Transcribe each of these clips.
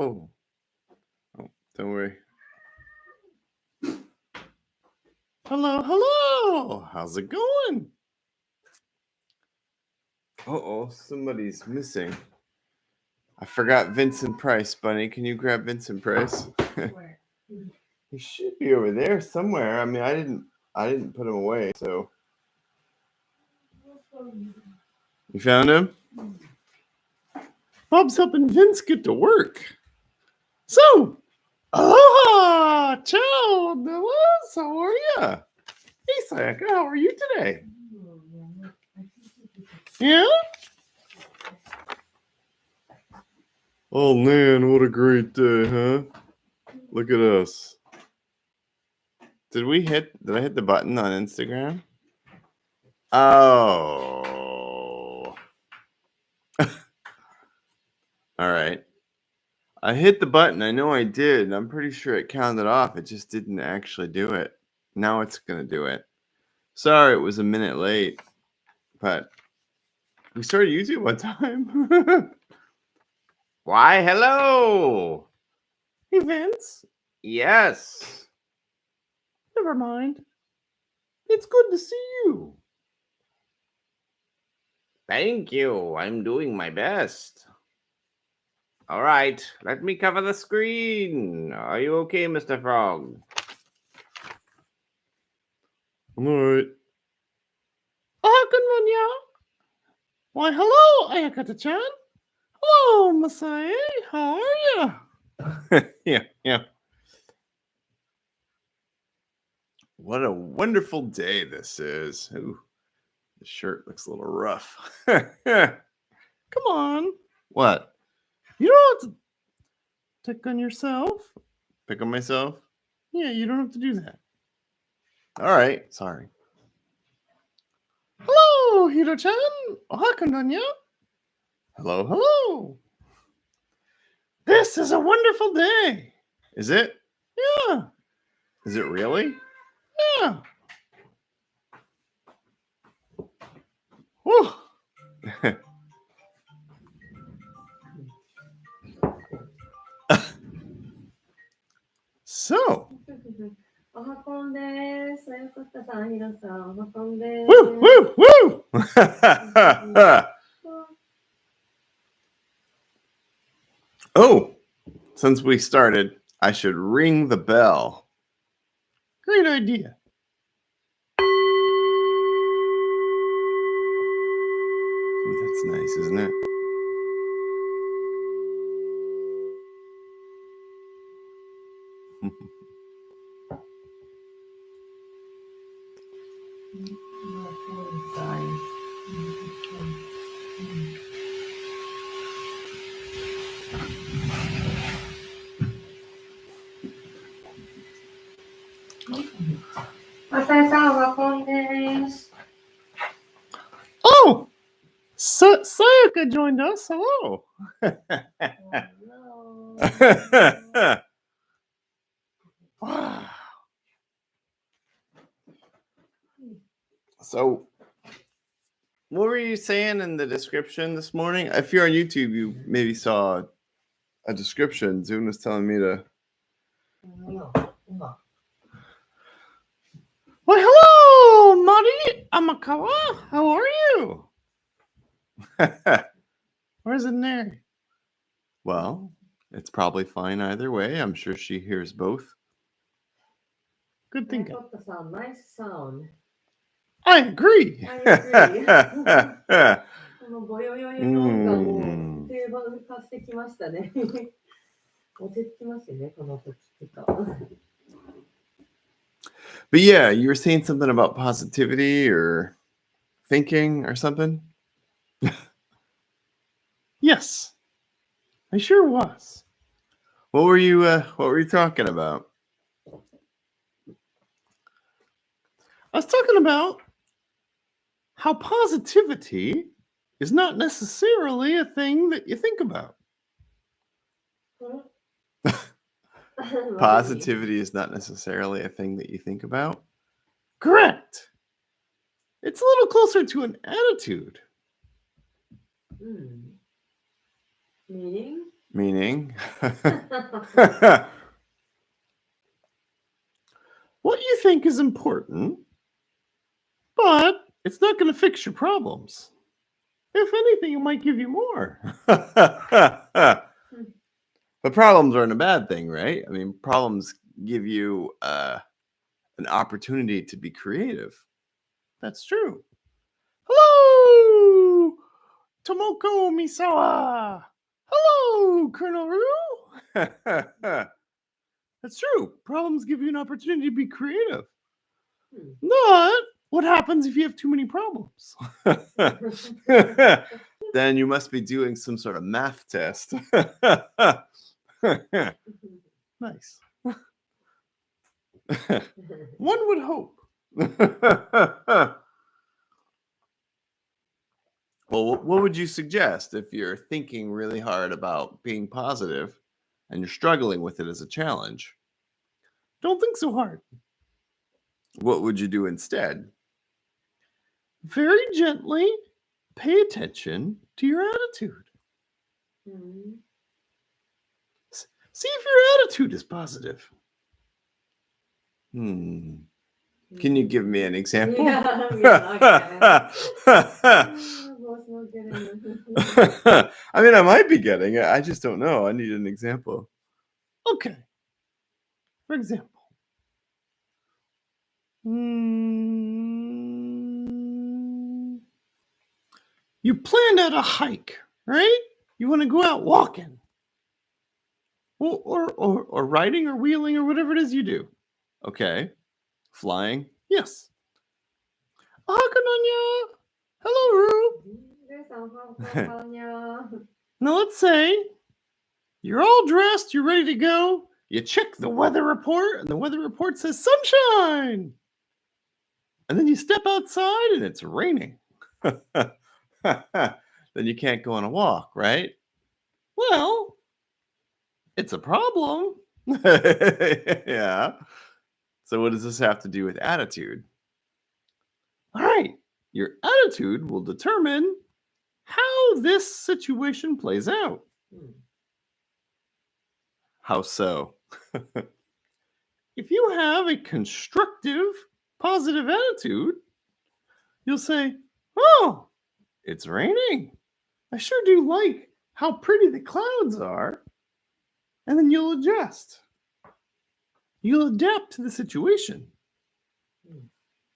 hello. Oh, don't worry. Hello. How's it going? Uh-oh, somebody's missing. I forgot Vincent Price, Bunny. Can you grab Vincent Price? Where? He should be over there somewhere. I mean, I didn't put him away, so. You found him? Bob's helping Vince get to work. So, aloha, ciao, Nicholas. How are ya? Hey, Sayaka, how are you today? Yeah? Oh man, what a great day, huh? Look at us. Did I hit the button on Instagram? Oh. All right. I hit the button. I know I did. I'm pretty sure it counted off. It just didn't actually do it. Now it's going to do it. Sorry, it was a minute late. But we started YouTube one time. Why, hello. Hey, Vince. Yes. Never mind. It's good to see you. Thank you. I'm doing my best. All right, let me cover the screen. Are you okay, Mr. Frog? I'm all right. Oh, good one, yeah. Why, hello, Ayakata-chan. Hello, Masai. How are you? Yeah. What a wonderful day this is. Ooh, the shirt looks a little rough. Come on. What? You don't have to pick on yourself. Pick on myself? Yeah, you don't have to do that. All right, sorry. Hello, Hiro-chan. Ohaka-nanya. Hello. This is a wonderful day. Is it? Yeah. Is it really? Yeah. Whew. So. おはこんです。よかったさん、ひろさん、おはこんです。Woo! Oh, since we started, I should ring the bell. Great idea. Ooh, that's nice, isn't it? Oh, Sayaka joined us. Hello. Wow. So, what were you saying in the description this morning? If you're on YouTube, you maybe saw a description. Zoon was telling me to. Well, hello, Mari Amakawa. How are you? Where's it there? Well, it's probably fine either way. I'm sure she hears both. Good thinking. Nice sound. I agree. このボヨヨヨヨがもう定番化してきましたね。落ち着きますよね、この時とか。But yeah, you were saying something about positivity or thinking or something? Yes, I sure was. What were you talking about? I was talking about how positivity is not necessarily a thing that you think about. Positivity is not necessarily a thing that you think about? Correct. It's a little closer to an attitude. Meaning? Meaning? What you think is important, but it's not going to fix your problems. If anything, it might give you more. But problems aren't a bad thing, right? I mean, problems give you an opportunity to be creative. That's true. Hello, Tomoko Misawa. Hello, Colonel Rue. That's true. Problems give you an opportunity to be creative. But what happens if you have too many problems? Then you must be doing some sort of math test. Nice. One would hope. Well, what would you suggest if you're thinking really hard about being positive and you're struggling with it as a challenge? Don't think so hard. What would you do instead? Very gently pay attention to your attitude. See if your attitude is positive. Can you give me an example? Yeah, I mean, I might be getting it. I just don't know. I need an example. Okay. For example. You planned out a hike, right? You want to go out walking. Or riding or wheeling or whatever it is you do. Okay. Flying? Yes. Hakananya. Hello, Rue. Now let's say you're all dressed, you're ready to go. You check the weather report, and the weather report says sunshine. And then you step outside and it's raining. Then you can't go on a walk, right? Well, it's a problem. Yeah. So what does this have to do with attitude? All right. Your attitude will determine how this situation plays out. How so? If you have a constructive, positive attitude, you'll say, oh, it's raining. I sure do like how pretty the clouds are. And then you'll adjust. You'll adapt to the situation.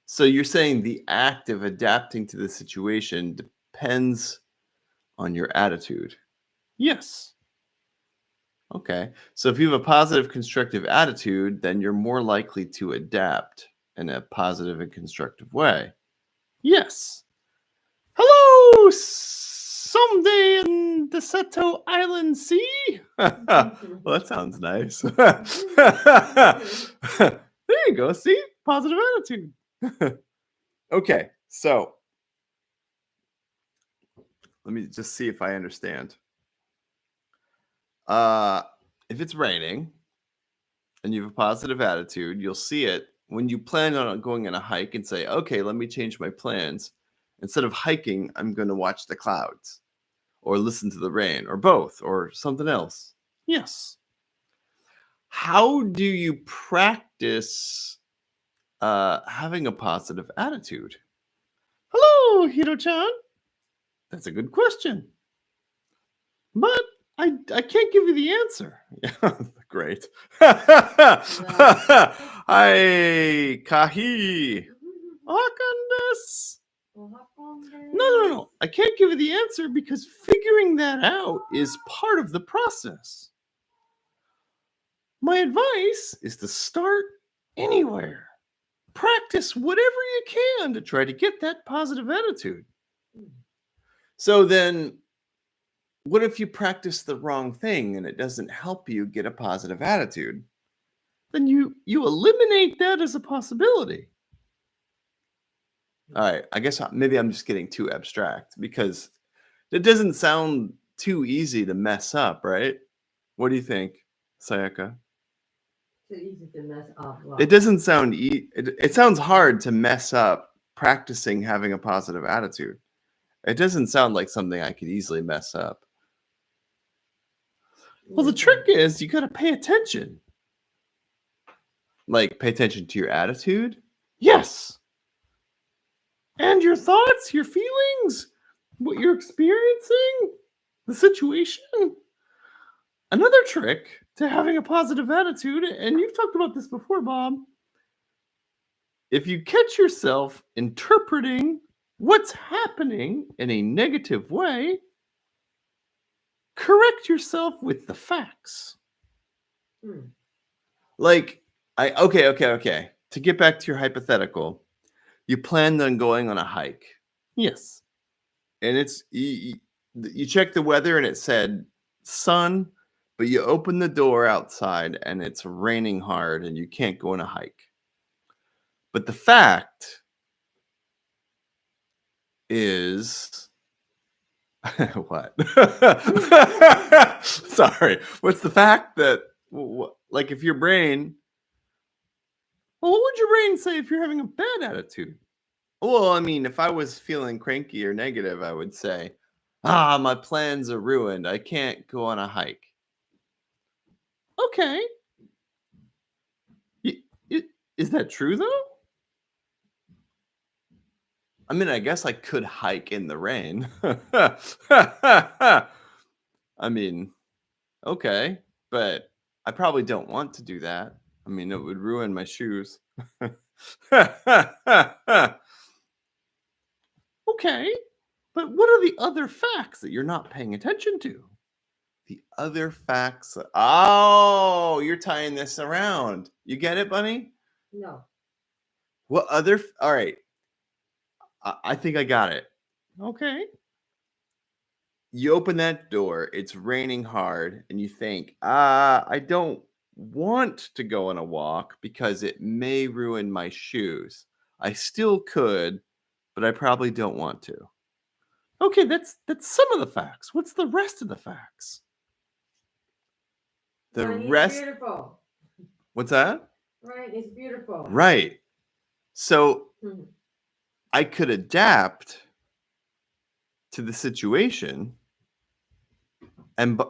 So you're saying the act of adapting to the situation depends on your attitude. Yes. Okay. So if you have a positive, constructive attitude, then you're more likely to adapt in a positive and constructive way. Yes. Hello, someday in the Seto Island Sea. Well, that sounds nice. There you go. See? Positive attitude. Okay. So let me just see if I understand. If it's raining and you have a positive attitude, you'll see it when you plan on going on a hike and say, okay, let me change my plans. Instead of hiking, I'm going to watch the clouds or listen to the rain or both or something else. Yes. How do you practice having a positive attitude? Hello, Hiro-chan. That's a good question. But I can't give you the answer. Great. Hi, Kahi. Hakan-desu. No. I can't give you the answer because figuring that out is part of the process. My advice is to start anywhere. Practice whatever you can to try to get that positive attitude. So then, what if you practice the wrong thing and it doesn't help you get a positive attitude? Then you eliminate that as a possibility. All right, I guess maybe I'm just getting too abstract because it doesn't sound too easy to mess up, right? What do you think, Sayaka? It's easy to mess up. Wow. It doesn't sound it sounds hard to mess up practicing having a positive attitude. It doesn't sound like something I could easily mess up. Well, the trick is you got to pay attention. Like, pay attention to your attitude. Yes. And your thoughts, your feelings, what you're experiencing, the situation. Another trick to having a positive attitude, and you've talked about this before, Bob. If you catch yourself interpreting what's happening in a negative way, correct yourself with the facts. Like, okay. To get back to your hypothetical, you planned on going on a hike. Yes. And it's you check the weather and it said sun, but you open the door outside and it's raining hard and you can't go on a hike. But the fact is what? Sorry. What's the fact that like if your brain, well, what would your brain say if you're having a bad attitude? Well, I mean, if I was feeling cranky or negative, I would say, my plans are ruined. I can't go on a hike. Okay. Is that true, though? I mean, I guess I could hike in the rain. I mean, okay. But I probably don't want to do that. I mean, it would ruin my shoes. Okay. But what are the other facts that you're not paying attention to? The other facts. Oh, you're tying this around. You get it, Bunny? No. What other? All right. I think I got it. Okay. You open that door, it's raining hard, and you think, I don't want to go on a walk because it may ruin my shoes. I still could, but I probably don't want to. Okay, that's some of the facts. What's the rest of the facts? The Rain rest. is beautiful. What's that? Rain is beautiful. Right. So I could adapt to the situation, and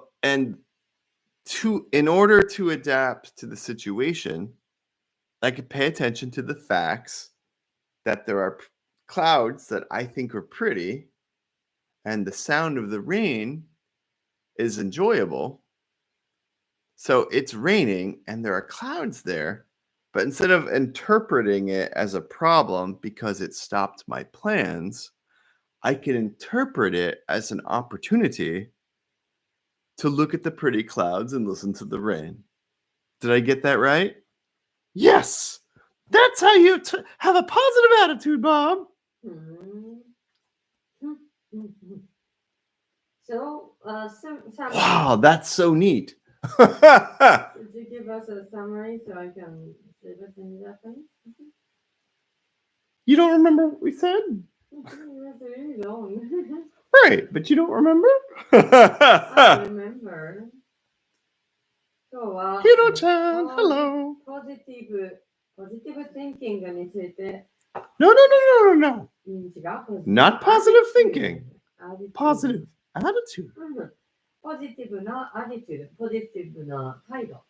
in order to adapt to the situation, I could pay attention to the facts that there are clouds that I think are pretty, and the sound of the rain is enjoyable. So it's raining and there are clouds there, but instead of interpreting it as a problem because it stopped my plans, I can interpret it as an opportunity to look at the pretty clouds and listen to the rain. Did I get that right? Yes! That's how you have a positive attitude, Bob. So, wow, that's so neat. Could you give us a summary so I can say this in Japanese? You don't remember what we said? That's really long. Right, but you don't remember? I remember. Hiro-chan, hello. Positive thinking について No. Not positive thinking. Positive attitude. ポジティブなアティチュード、ポジティブな態度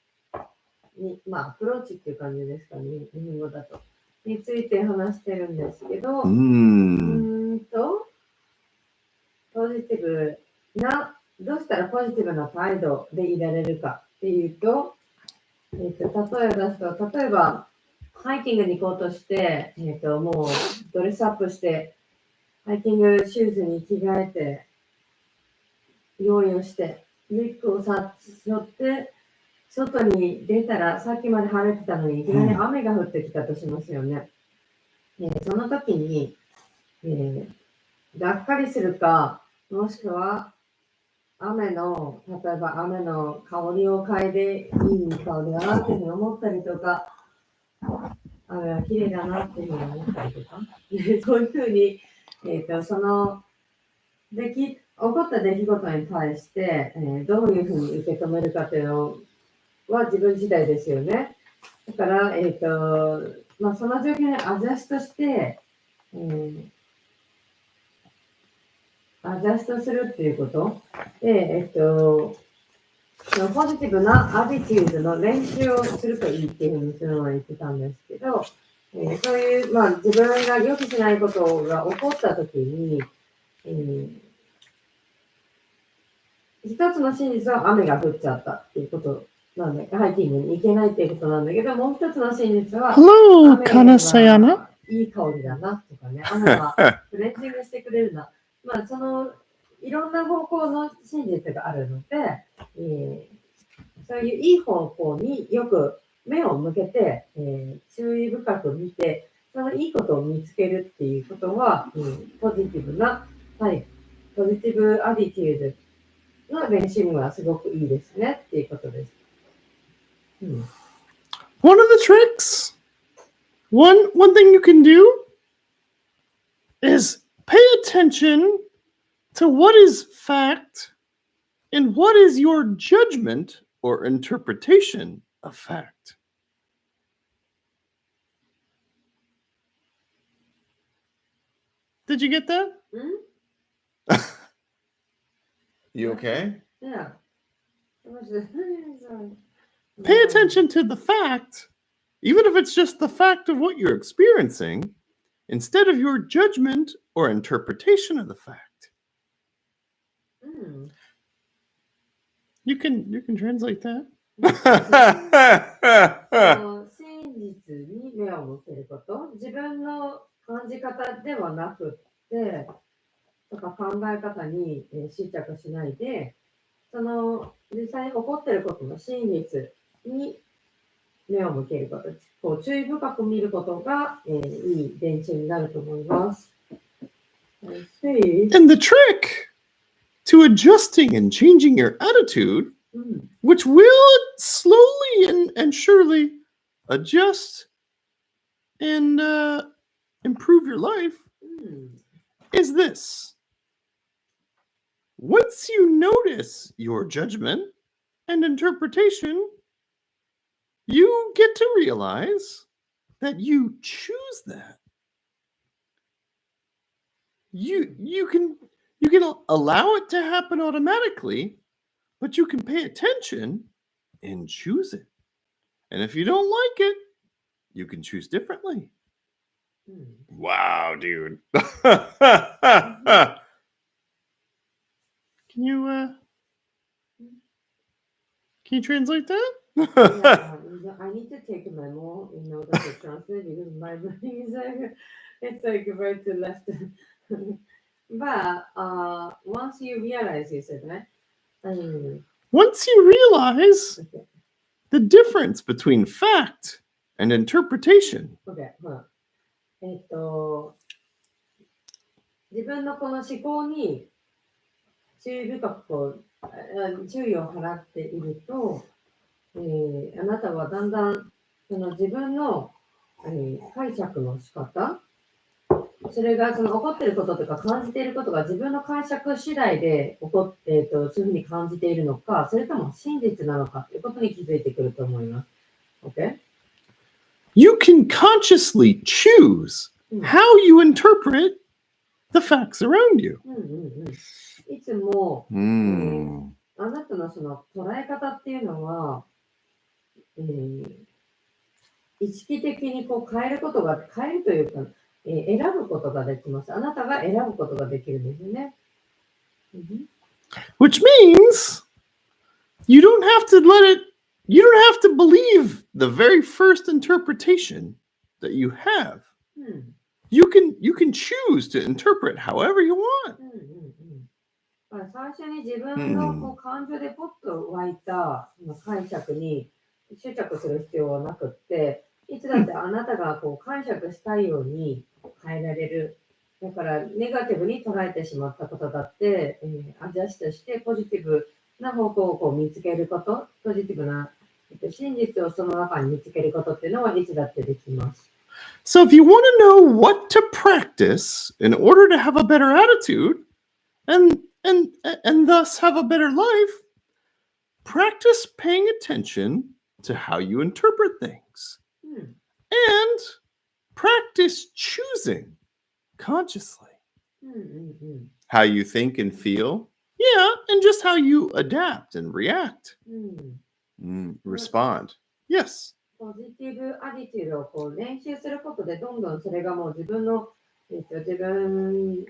に、アプローチっていう感じですかね、日本語だと。について話してるんですけど、ポジティブな、どうしたらポジティブな態度でいられるかっていうと、例えば、ハイキングに行こうとして、もうドレスアップして、ハイキングシューズに着替えて、用意をして、リュックを背負って、外に出たら、さっきまで晴れてたのに、いきなり雨が降ってきたとしますよね。その時に、がっかりするか、もしくは、例えば雨の香りを嗅いで、いい香りだなっていうふうに思ったりとか、雨は綺麗だなっていうふうに思ったりとか、そういうふうに、その、起こった出来事に対して、どういうふうに受け止めるかというのは自分次第ですよね。だから、その状況にアジャストして、アジャストするっていうことで、そのポジティブなアティチュードの練習をするといいっていうふうにその前言ってたんですけど、そういう、自分が予期しないことが起こったときに、一つの真実は雨が降っちゃったっていうことなんで、ハイキングに行けないっていうことなんだけど、もう一つの真実は、Hello, 雨 Kanasayana. はいい香りだなとかね、雨はクレンジングしてくれるな。その、いろんな方向の真実があるので、そういういい方向によく目を向けて、注意深く見て、そのいいことを見つけるっていうことは、ポジティブな、ポジティブアディティードの練習はすごくいいですねっていうことです。One of the tricks, one thing you can do is pay attention to what is fact and what is your judgment or interpretation of fact. Did you get that? You okay? Yeah. Pay attention to the fact, even if it's just the fact of what you're experiencing, instead of your judgment or interpretation of the fact. You can translate that. 真実に目を向けること、自分の感じ方ではなくて、とか考え方に執着しないで、その実際に起こっていることの真実に目を向けること、こう注意深く見ることが、いい練習になると思います。And the trick to adjusting and changing your attitude, which will slowly and surely adjust and improve your life, is this. Once you notice your judgment and interpretation, you get to realize that you choose that. You can allow it to happen automatically, but you can pay attention and choose it. And if you don't like it, you can choose differently. Wow, dude. Can you translate that? I need to take a memo in order to translate because my brain is it's like right to left. But once you realize, you said, right? Once you realize the difference between fact and interpretation. Okay. 自分のこの思考に注意深く注意を払っていると、あなたはだんだんその自分の、解釈の仕方、それがその起こっていることとか感じていることが自分の解釈次第でそういうふうに感じているのか、それとも真実なのかということに気づいてくると思います。Okay? You can consciously choose how you interpret the facts around you. いつも、あなたのその捉え方っていうのは、意識的にこう変えるというか、選ぶことができます。あなたが選ぶことができるんですよね。Which means you don't have to believe the very first interpretation that you have. You can choose to interpret however you want. 最初に自分のこう感情でポッと湧いた解釈に執着する必要はなくって、いつだってあなたがこう解釈したいように変えられる。だからネガティブに捉えてしまったことだって、アジャストしてポジティブな方向をこう見つけること、ポジティブな真実をその中に見つけることっていうのはいつだってできます。So if you want to know what to practice in order to have a better attitude and thus have a better life, practice paying attention to how you interpret things. And practice choosing consciously. How you think and feel Yeah, and just how you adapt and react, うん。 respond. Yes. ポジティブアティチュードをこう練習することで、どんどんそれがもう自分の、自分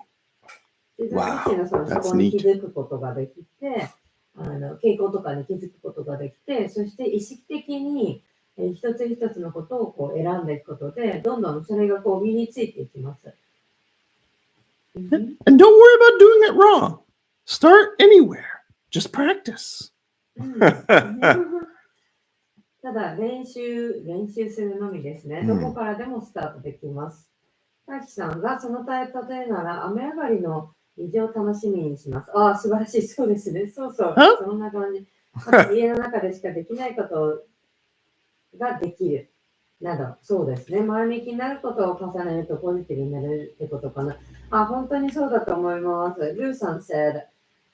自身のその思考に気づくことができて、傾向とかに気づくことができて、そして意識的に一つ一つのことをこう選んでいくことで、どんどんそれがこう身についていきます。And don't worry about doing it wrong. Start anywhere. Just practice. ただ練習するのみですね。どこからでもスタートできます。大輝さんがその例えなら雨上がりの虹を楽しみにします。ああ、素晴らしい。そうですね。そうそう。そんな感じ。あと家の中でしかできないことができる。など、そうですね。前向きになることを重ねるとポジティブになれるってことかな。あ、本当にそうだと思います。ルーさん said,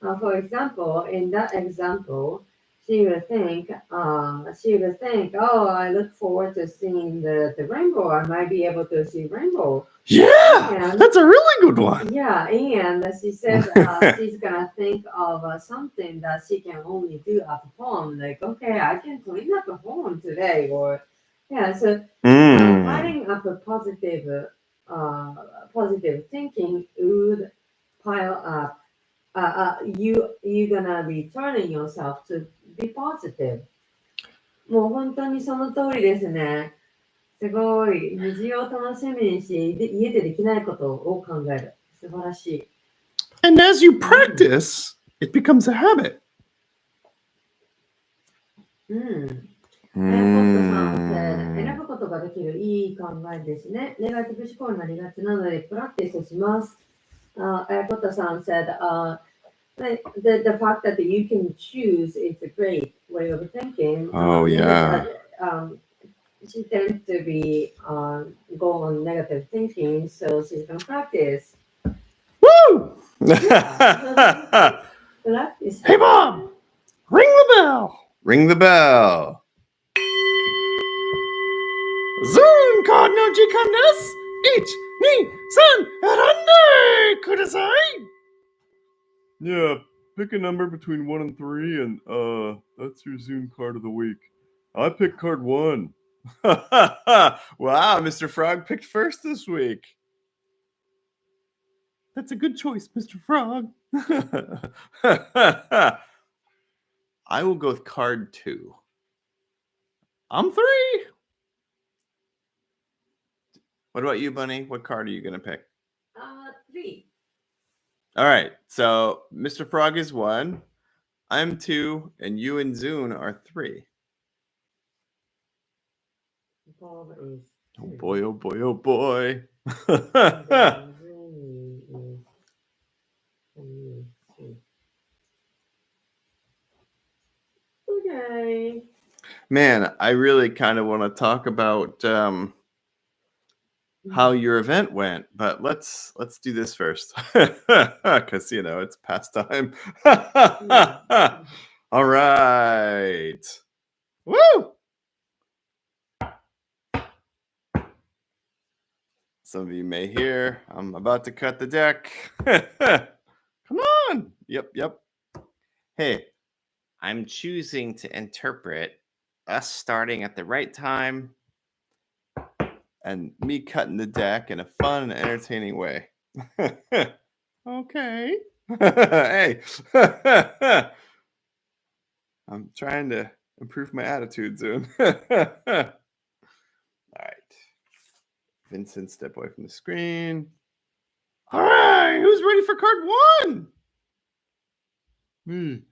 for example, in that example, she would think, oh, I look forward to seeing the rainbow. I might be able to see rainbow. Yeah, that's a really good one. Yeah, and she said she's gonna think of something that she can only do at home. Like, okay, I can clean up the home today, or yeah. So piling up a positive thinking would pile up. You're gonna be turning yourself to be positive. もう本当にその通りですね。すごい。虹を楽しみにし、家でできないことを考える。素晴らしい。And as you practice, it becomes a habit. ポットさんって選ぶことができるいい考えですね。ネガティブ思考になりがちなので、プラクティスします。ポットさん said, the fact that you can choose is a great way of thinking. Oh, yeah. She tends to be go on negative thinking, so she's gonna practice. Woo! Practice. Hey, Bob! Ring the bell! Ring the bell. Zoon Card no Jikan desu! 1, 2, 3, rande kudasai! Yeah, pick a number between 1 and 3, and that's your Zoom card of the week. I picked card 1. Wow, Mr. Frog picked first this week. That's a good choice, Mr. Frog. I will go with card 2. I'm 3. What about you, Bunny? What card are you going to pick? 3. All right, so Mr. Frog is 1. I'm 2, and you and Zoon are 3. Bob is 2. Oh boy, oh boy, oh boy. Okay. Man, I really kind of want to talk about how your event went, but let's do this first, because it's past time. All right. Woo! Some of you may hear I'm about to cut the deck. Come on. Yep. Hey, I'm choosing to interpret us starting at the right time and me cutting the deck in a fun and entertaining way. Okay. Hey. I'm trying to improve my attitude, Zoon. All right. Vincent, step away from the screen. All right, who's ready for card 1? Me.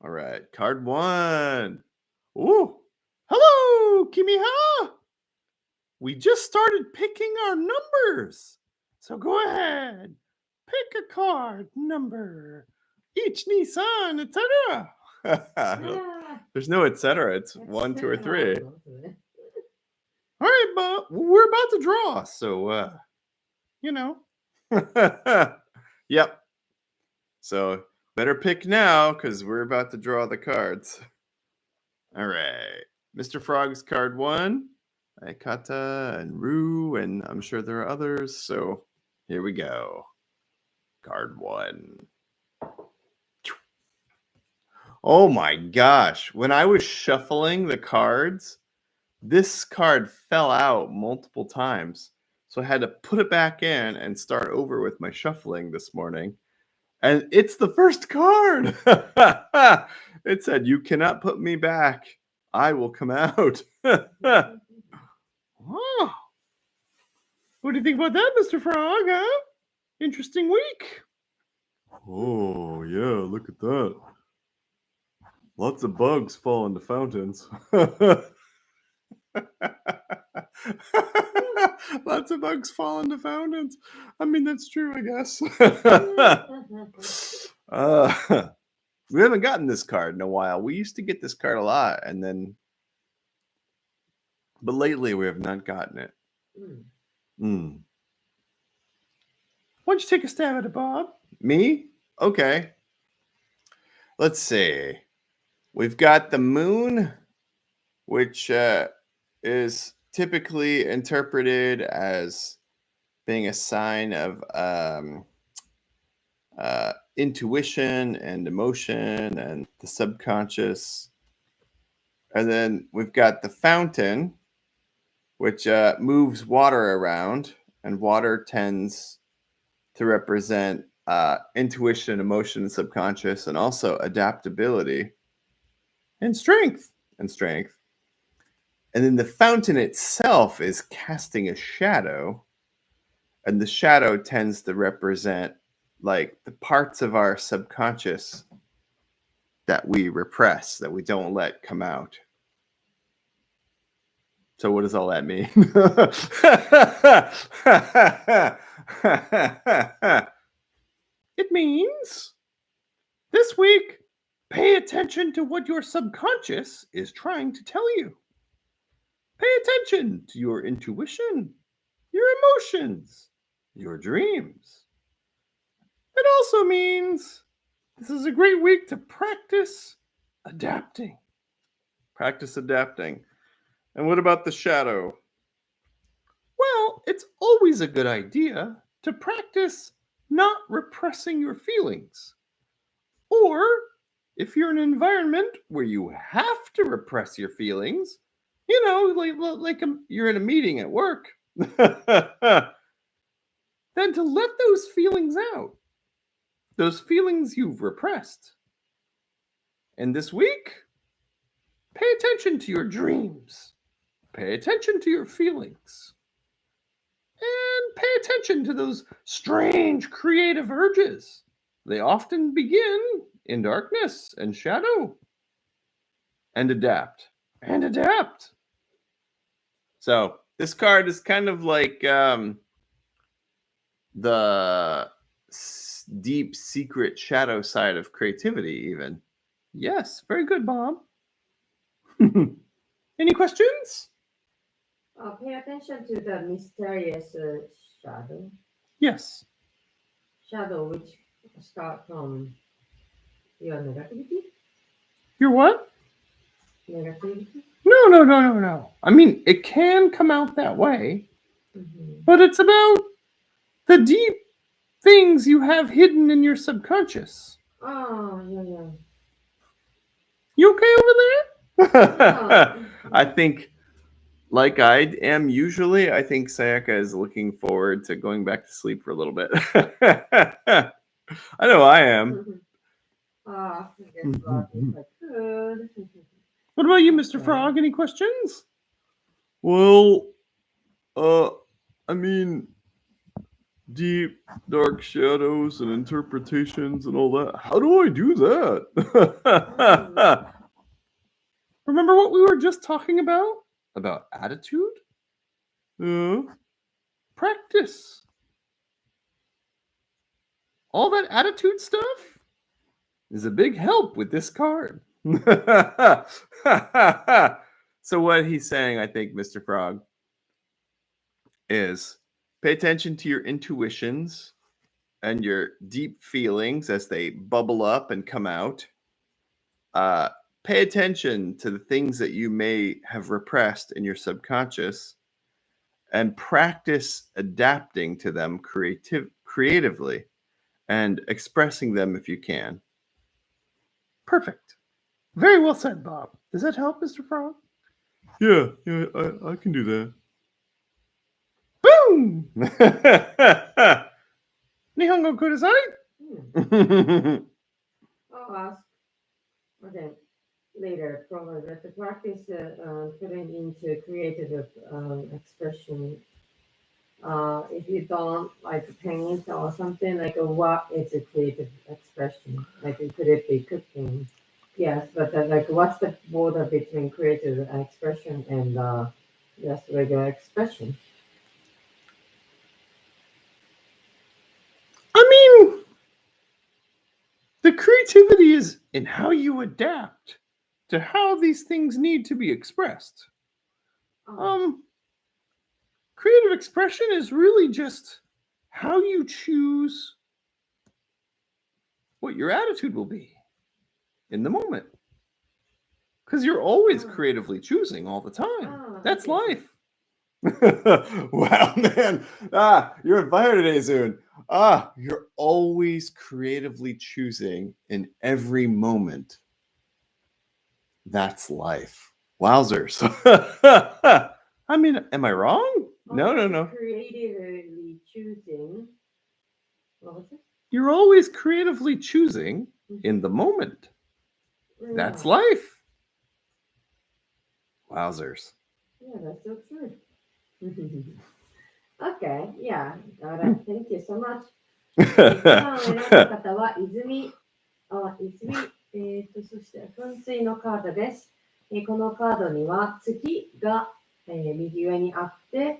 All right, card 1. Ooh. Hello, Kimiha. We just started picking our numbers. So go ahead. Pick a card number. Each Nissan, etc. There's no etc. It's 1, 2, or 3. All right, but we're about to draw, so Yep. So better pick now, because we're about to draw the cards. All right. Mr. Frog's card 1. Aikata and Rue, and I'm sure there are others. So Here we go. Card 1. Oh my gosh. When I was shuffling the cards, this card fell out multiple times. So I had to put it back in and start over with my shuffling this morning. And it's the first card. It said, "You cannot put me back. I will come out." Wow. What do you think about that, Mr. Frog? Huh? Interesting week. Oh, yeah, look at that. Lots of bugs fall into fountains. Lots of bugs fall into fountains. I mean, that's true, I guess. We haven't gotten this card in a while. We used to get this card a lot, but lately we have not gotten it. Why don't you take a stab at it, Bob? Me? Okay. Let's see. We've got the moon, which is typically interpreted as being a sign of intuition and emotion and the subconscious. And then we've got the fountain, which moves water around, and water tends to represent intuition, emotion, and subconscious, and also adaptability and strength. And then the fountain itself is casting a shadow, and the shadow tends to represent like the parts of our subconscious that we repress, that we don't let come out. So what does all that mean? It means this week, pay attention to what your subconscious is trying to tell you. Pay attention to your intuition, your emotions, your dreams. It also means this is a great week to practice adapting. Practice adapting. And what about the shadow? Well, it's always a good idea to practice not repressing your feelings. Or if you're in an environment where you have to repress your feelings, you know, like you're in a meeting at work, then to let those feelings out, those feelings you've repressed. And this week, pay attention to your dreams. Pay attention to your feelings. And pay attention to those strange creative urges. They often begin in darkness and shadow. And adapt. And adapt. So this card is kind of like the deep secret shadow side of creativity even. Yes, very good, Bob. Any questions? Pay attention to the mysterious shadow. Yes. Shadow which start from your negativity. Your what? Negativity. No. I mean, it can come out that way, but it's about the deep things you have hidden in your subconscious. Oh, yeah. You okay over there? Oh. I think, like I am usually, I think Sayaka is looking forward to going back to sleep for a little bit. I know I am. I guess what if I could. What about you, Mr. Frog? Any questions? Well, I mean, deep, dark shadows and interpretations and all that. How do I do that? Remember what we were just talking about? About attitude? Practice. All that attitude stuff is a big help with this card. So what he's saying, I think, Mr. Frog, is pay attention to your intuitions and your deep feelings as they bubble up and come out. Pay attention to the things that you may have repressed in your subconscious, and practice adapting to them creatively and expressing them if you can. Perfect. Very well said, Bob. Does that help, Mr. Frog? Yeah, I can do that. Boom! Nihongo kudasai? I'll ask okay, later, probably, but to practice putting into creative expression. If you don't like paint or something, like what is a creative expression? Like could it be cooking? Yes, but like what's the border between creative expression and just regular expression? I mean, the creativity is in how you adapt to how these things need to be expressed. Creative expression is really just how you choose what your attitude will be in the moment. Because you're always creatively choosing all the time. That's okay. life. Wow, man. You're on fire today, Zoon. You're always creatively choosing in every moment. That's life. Wowzers. I mean, am I wrong? No. Creatively choosing. What was it? You're always creatively choosing in the moment. That's Yeah. life. Wowzers. Yeah, that's so true. Okay, yeah. All right. Thank you so much. 一番を選んだ方は泉、そして噴水のカードです。このカードには月が、右上にあって、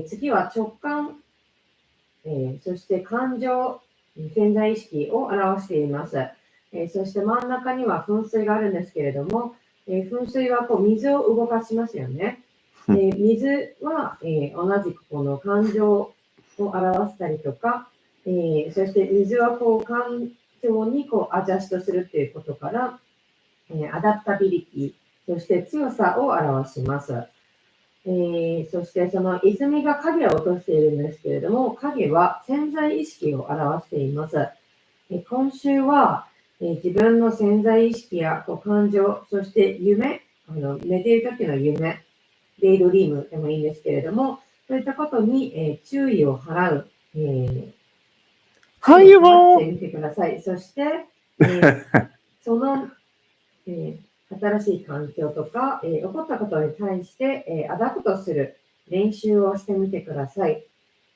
月は直感、そして感情、潜在意識を表しています。そして真ん中には噴水があるんですけれども、噴水はこう水を動かしますよね。水は、同じくこの感情を表したりとか、そして水はこう感情にこうアジャストするっていうことから、アダプタビリティ、そして強さを表します。そしてその泉が影を落としているんですけれども、影は潜在意識を表しています。今週は、自分の潜在意識やこう感情、そして夢、寝ている時の夢、デイドリームでもいいんですけれども、そういったことに、注意を払う、はいよ待ってみてください。そして、その、新しい環境とか、起こったことに対して、アダプトする練習をしてみてください。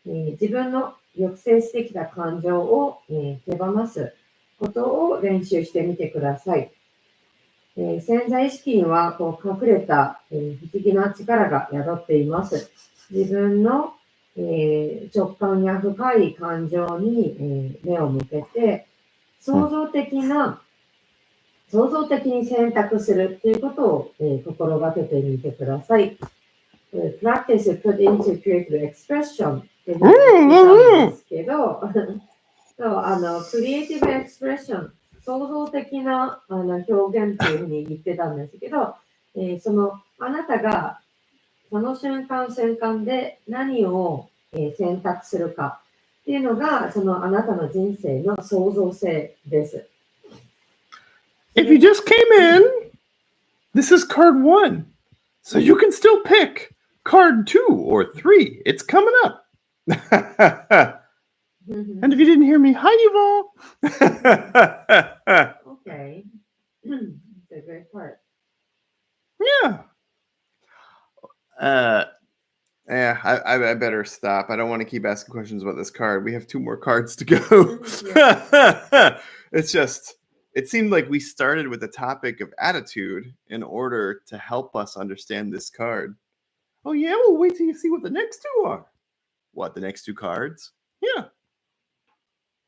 自分の抑制してきた感情を、手放すことを練習してみてください。潜在意識にはこう隠れた、不思議な力が宿っています。自分の、直感や深い感情に、目を向けて、創造的に選択するということを、心がけてみてください。Practice put into creative expression って言ったんですけど、クリエイティブエクスプレッション、創造的な表現っていうふうに言ってたんですけど、あなたがその瞬間瞬間で何を、選択するかっていうのが、あなたの人生の創造性です。If you just came in, this is card 1. So you can still pick card 2 or 3. It's coming up. And if you didn't hear me, hi, Yuval. Okay. It's a great part. Yeah. I better stop. I don't want to keep asking questions about this card. We have 2 more cards to go. It seemed like we started with the topic of attitude in order to help us understand this card. Oh, yeah? Well, wait till you see what the next 2 are. What, the next 2 cards? Yeah.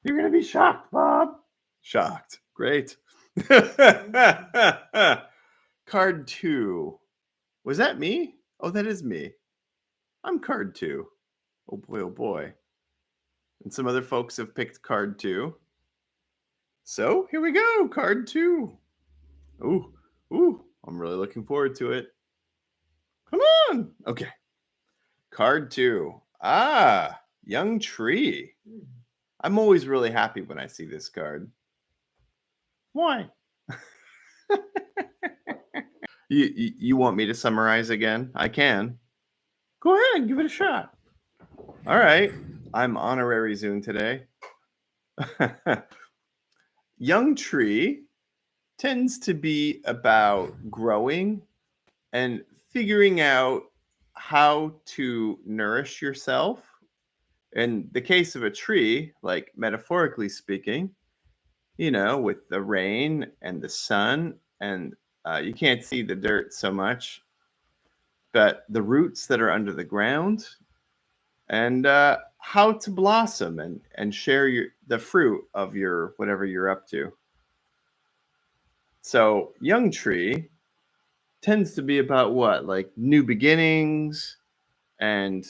You're going to be shocked, Bob. Shocked. Great. Card 2. Was that me? Oh, that is me. I'm card 2. Oh boy, oh boy. And some other folks have picked card 2. So here we go, card 2. Ooh, I'm really looking forward to it. Come on. Okay. Card 2. Ah, young tree. I'm always really happy when I see this card. Why? You want me to summarize again? I can. Go ahead, give it a shot. All right. I'm honorary Zoon today. Young tree tends to be about growing and figuring out how to nourish yourself. In the case of a tree, like metaphorically speaking, with the rain and the sun, and you can't see the dirt so much, but the roots that are under the ground, and how to blossom and share the fruit of your whatever you're up to. So young tree tends to be about what? Like new beginnings and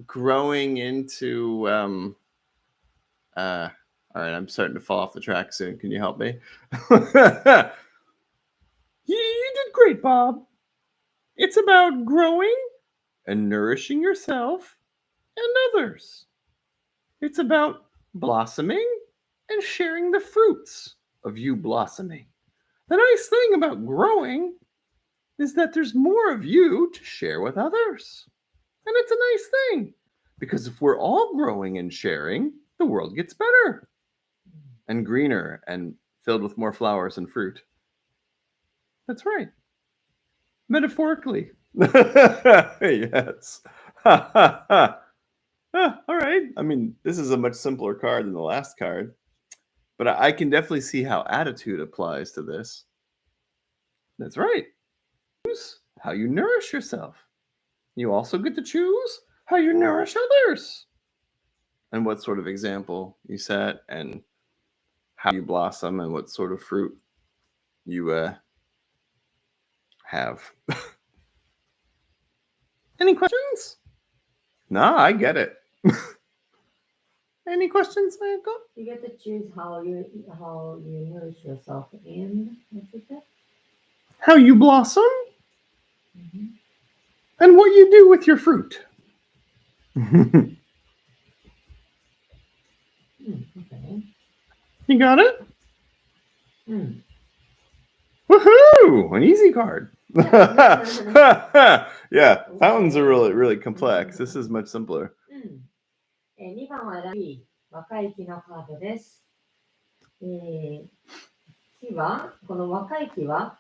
growing into all right, I'm starting to fall off the track soon. Can you help me? You did great, Bob. It's about growing and nourishing yourself and others. It's about blossoming and sharing the fruits of you blossoming. The nice thing about growing is that there's more of you to share with others. And it's a nice thing, because if we're all growing and sharing, the world gets better and greener and filled with more flowers and fruit. That's right. Metaphorically. Yes. All right. I mean, this is a much simpler card than the last card, but I can definitely see how attitude applies to this. That's right. Choose how you nourish yourself. You also get to choose how you nourish others. And what sort of example you set, and how you blossom, and what sort of fruit you have. Any questions? No, I get it. Any questions, Michael? You get to choose how you nourish yourself and what's it that? How you blossom, Mm-hmm. and what you do with your fruit. Okay. You got it? Woohoo! An easy card. Yeah, fountains are really, really complex. This is much simpler. 2番は若い木のカードです。木は、この若い木は、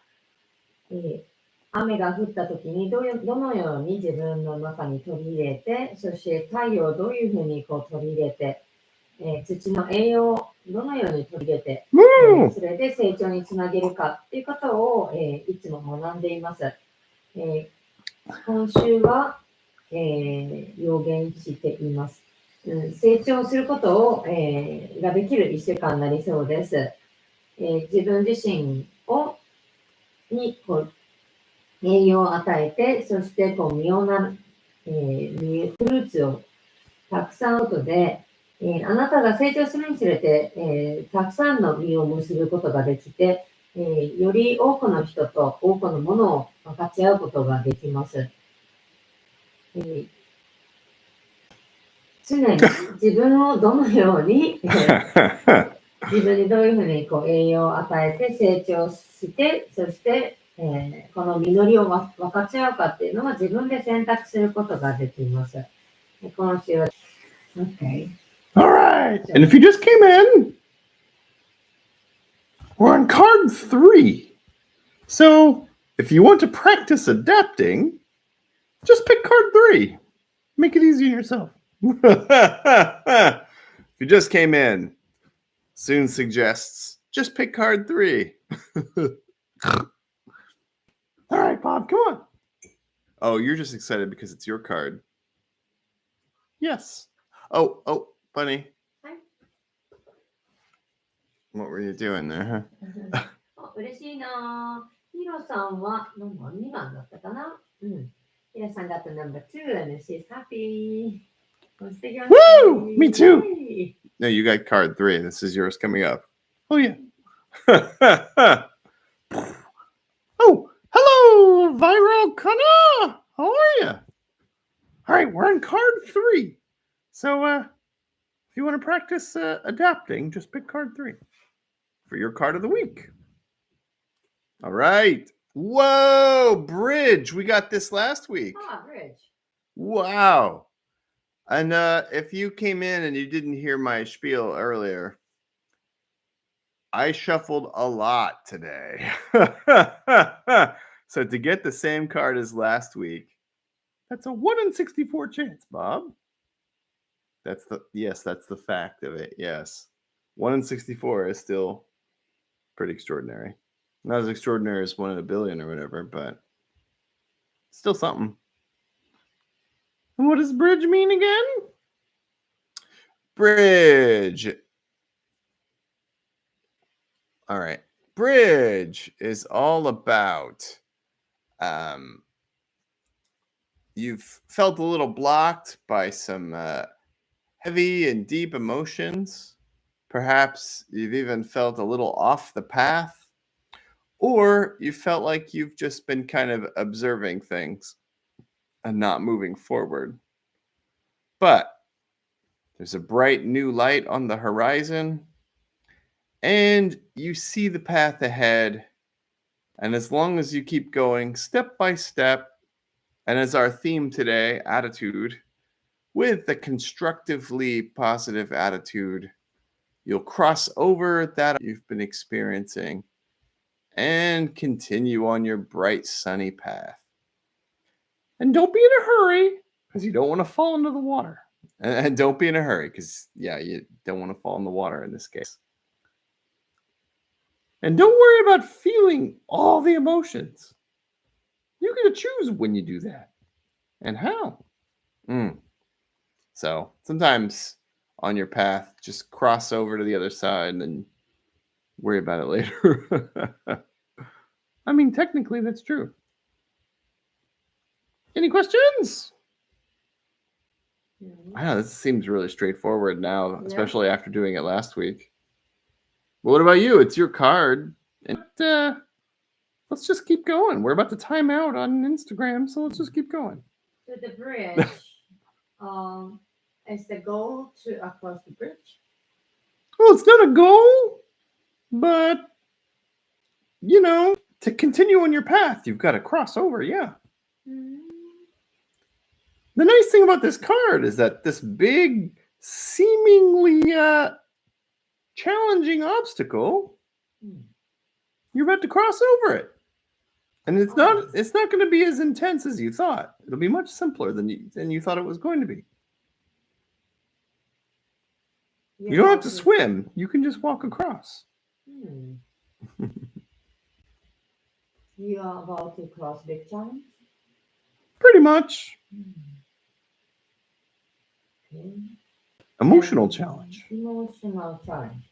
雨が降った時にどのように自分の中に取り入れて、そして太陽をどういうふうに取り入れて、土の栄養をどのように取り入れて、それで成長につなげるかということを、いつも学んでいます。今週は、予言しています。成長することを、ができる1週間になりそうです。自分自身に栄養を与えて、そしてフルーツをたくさんことで、あなたが成長するにつれて、たくさんの実を結ぶことができて、より多くの人と多くのものを分かち合うことができます。常に自分をどのように自分にどういうふうに栄養を与えて成長して、そして、この実りを分かち合うかっていうのは自分で選択することができます。今週は Okay. All right. And if you just came in, we're on card 3. So if you want to practice adapting, just pick card 3. Make it easy on yourself. If you just came in, Zoon suggests just pick card 3. All right, Bob, come on. Oh, you're just excited because it's your card. Yes. Oh, Bunny. Hi. What were you doing there, huh? 嬉しいな。ヒロさんは2番だったかな。ヒロさん got the number 2 and she's happy. Woo! Me too. No, you got card 3. This is yours coming up. Oh, yeah. Oh, hello, Viral Kana. How are you? All right, we're on card 3. So if you want to practice adapting, just pick card 3 for your card of the week. All right. Whoa, bridge. We got this last week. Ah, bridge. Wow. And if you came in and you didn't hear my spiel earlier, I shuffled a lot today. So to get the same card as last week, that's a 1 in 64 chance, Bob. That's the fact of it. Yes. 1 in 64 is still pretty extraordinary. Not as extraordinary as 1 in a billion or whatever, but still something. And what does bridge mean again? Bridge. All right. Bridge is all about you've felt a little blocked by some heavy and deep emotions. Perhaps you've even felt a little off the path, or you felt like you've just been kind of observing things and not moving forward. But there's a bright new light on the horizon, and you see the path ahead. And as long as you keep going step by step, and as our theme today, attitude, with the constructively positive attitude, you'll cross over that you've been experiencing and continue on your bright, sunny path. And don't be in a hurry, because you don't want to fall into the water. And don't be in a hurry, because, you don't want to fall in the water in this case. And don't worry about feeling all the emotions. You get to choose when you do that and how. So sometimes on your path, just cross over to the other side and then worry about it later. I mean, technically, that's true. Any questions? I know this seems really straightforward now, especially after doing it last week. But what about you? It's your card. And let's just keep going. We're about to time out on Instagram, so let's just keep going. So the bridge is the goal to across the bridge? Well, it's not a goal, but, to continue on your path, you've got to cross over, yeah. The nice thing about this card is that this big, seemingly challenging obstacle, you're about to cross over it. And it's not going to be as intense as you thought. It'll be much simpler than you thought it was going to be. You don't have to swim. You can just walk across. You are about to cross big challenge? Pretty much. Okay. Emotional challenge. Emotional challenge.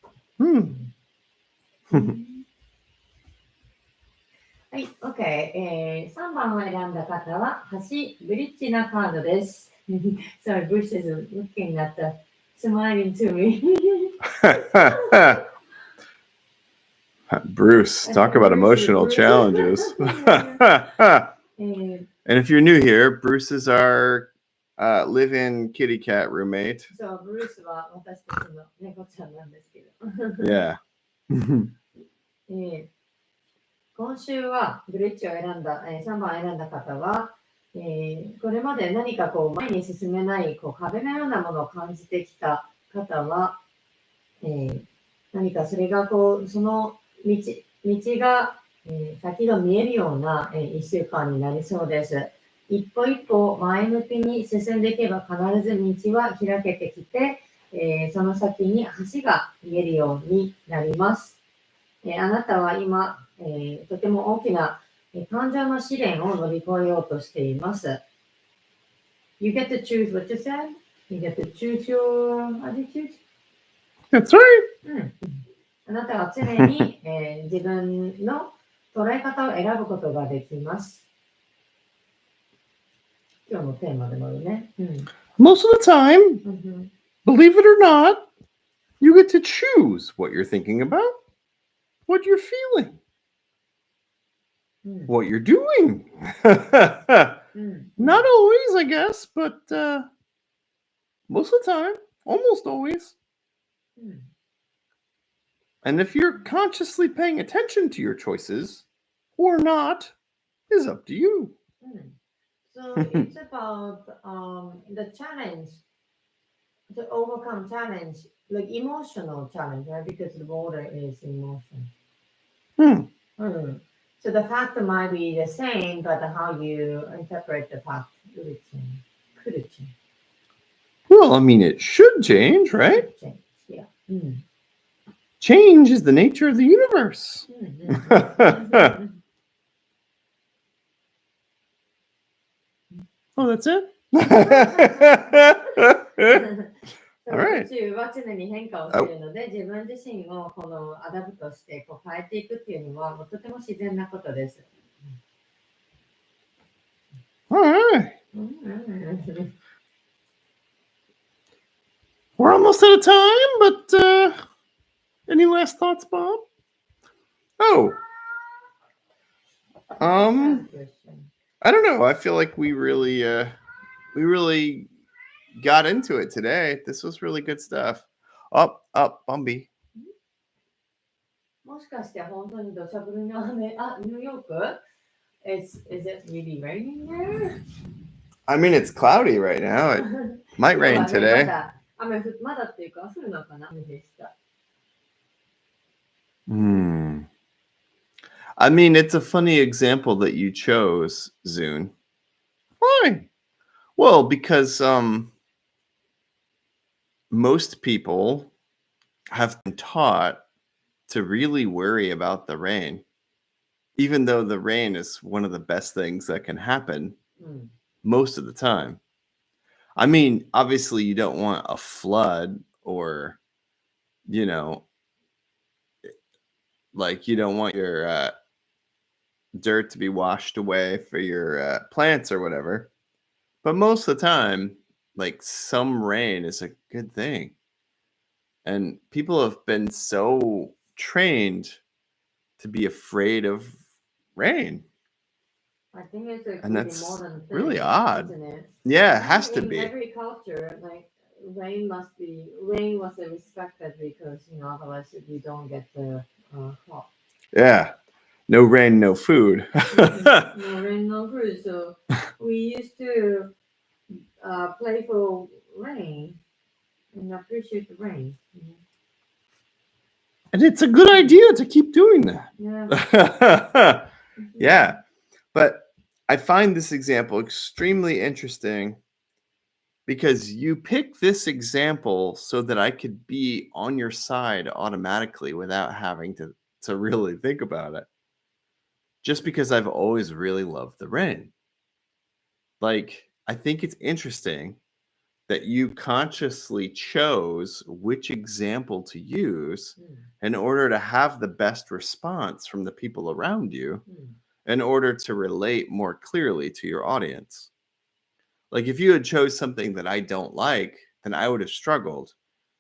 はい、OK。3番を選んだ方は、橋、ブリッジなカードです。Sorry, Bruce is looking at the smiling to me. Bruce, talk about emotional challenges. And if you're new here, Bruce is our live-in kitty cat roommate. So, Bruce は私たちの猫ちゃんなんですけど。Yeah. 今週はブリッジを選んだ、3番を選んだ方は、これまで何か前に進めない壁のようなものを感じてきた方は、何かそれがその道が、先が見えるような、1週間になりそうです。一歩一歩前向きに進んでいけば必ず道は開けてきて、その先に橋が見えるようになります。あなたは今、とても大きな感情の試練を乗り越えようとしています。You get to choose what you said. You get to choose your attitude. That's right. あなたは常に、自分の捉え方を選ぶことができます。今日のテーマでもあるね。Most of the time, believe it or not, you get to choose what you're thinking about, what you're feeling, what you're doing. Not always, I guess, but most of the time, almost always. And if you're consciously paying attention to your choices or not is up to you. So it's about the challenge to overcome challenge, like emotional challenge, right? Because the border is emotion. So the fact might be the same, but how you interpret the fact could change. Could change. Well, I mean, it should change, right? Could change. Yeah. Change is the nature of the universe. Oh, that's it? All right. 宇宙は常に変化をしているので、自分自身をこのアダプトしてこう変えていくっていうのはもうとても自然なことです。All right. We're almost out of time, but any last thoughts, Bob? Oh. I don't know. I feel like we really got into it today. This was really good stuff. Up, Bumby. もしかして本当に土砂降りの雨、ニューヨーク? Is it really raining there? I mean, it's cloudy right now. It might rain today. まだっていうか降るのかな雨でした。I mean, it's a funny example that you chose, Zoon. Why? Well, because most people have been taught to really worry about the rain, even though the rain is one of the best things that can happen most of the time. I mean, obviously, you don't want a flood or, like you don't want your dirt to be washed away for your plants or whatever. But most of the time, like some rain is a good thing. And people have been so trained to be afraid of rain. I think it's a And that's modern thing, really odd. Isn't it? Yeah, it has to in be. every culture, like rain was respected because otherwise you don't get the crop. Yeah. No rain, no food. No rain, no food. So we used to play for rain and appreciate the rain. And it's a good idea to keep doing that. Yeah. Yeah. But I find this example extremely interesting because you picked this example so that I could be on your side automatically without having to really think about it. Just because I've always really loved the rain. Like, I think it's interesting that you consciously chose which example to use in order to have the best response from the people around you in order to relate more clearly to your audience. Like if you had chose something that I don't like, then I would have struggled.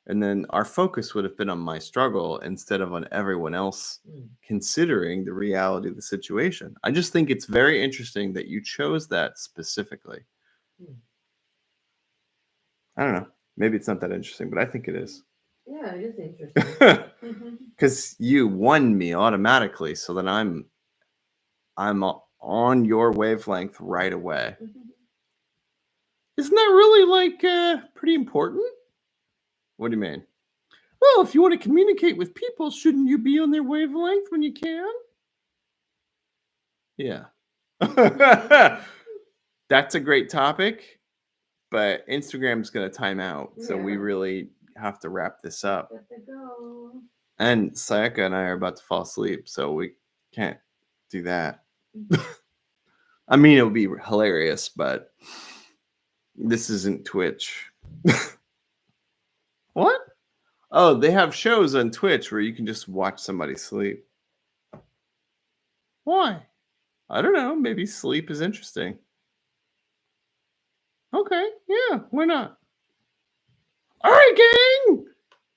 And then our focus would have been on my struggle instead of on everyone else considering the reality of the situation. I just think it's very interesting that you chose that specifically. I don't know. Maybe it's not that interesting, but I think it is. Yeah, it is interesting. Because you won me automatically, so that I'm on your wavelength right away. Isn't that really like pretty important? What do you mean? Well, if you want to communicate with people, shouldn't you be on their wavelength when you can? Yeah. That's a great topic, but Instagram's going to time out, so we really have to wrap this up. And Sayaka and I are about to fall asleep, so we can't do that. I mean, it would be hilarious, but this isn't Twitch. What? Oh, they have shows on Twitch where you can just watch somebody sleep. Why? I don't know. Maybe sleep is interesting. Okay, yeah, why not? All right, gang!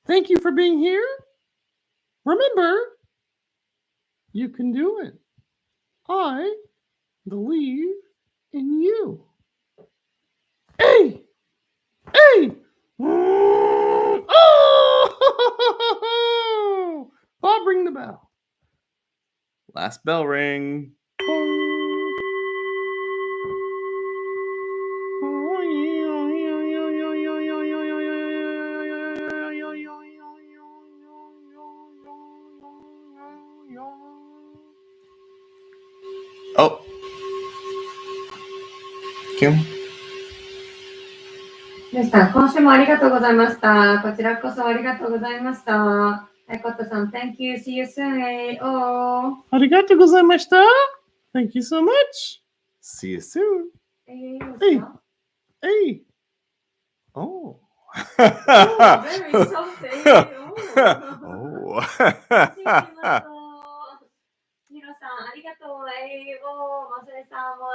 Thank you for being here. Remember, you can do it. I believe and you. Hey! Hey! Oh! Bob, ring the bell. Last bell ring. Oh. Kim? 皆さん、今週もありがとうございました。こちらこそありがとうございました。はい、コットさん、Thank you. See you soon. Oh. ありがとうございました。Thank you so much. See you soon. Hey. Hey. Oh. Oh, very soft. Oh. ヒロさん、ありがとう。マセさんも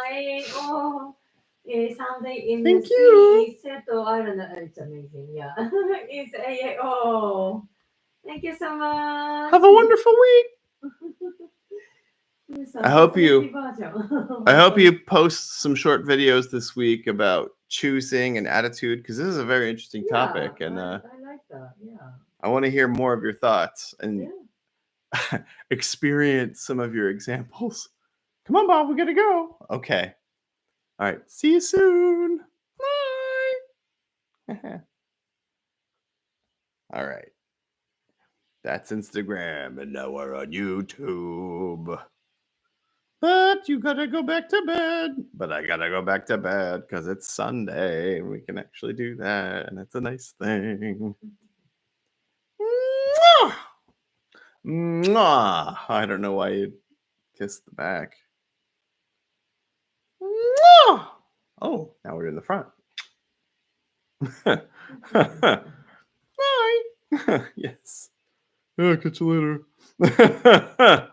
Sunday in the Thank sea you. set island. It's amazing. Yeah. It's AAO. Thank you so much. Have a wonderful week. I hope you post some short videos this week about choosing and attitude, because this is a very interesting topic, and I like that. Yeah. I want to hear more of your thoughts and experience some of your examples. Come on, Bob, we gotta go. Okay. All right. See you soon. Bye. All right. That's Instagram, and now we're on YouTube. But you gotta go back to bed. But I gotta go back to bed because it's Sunday and we can actually do that. And it's a nice thing. Mwah! Mwah! I don't know why you kissed the back. Mwah! Oh, now we're in the front. Bye. Yes. I'll catch you later.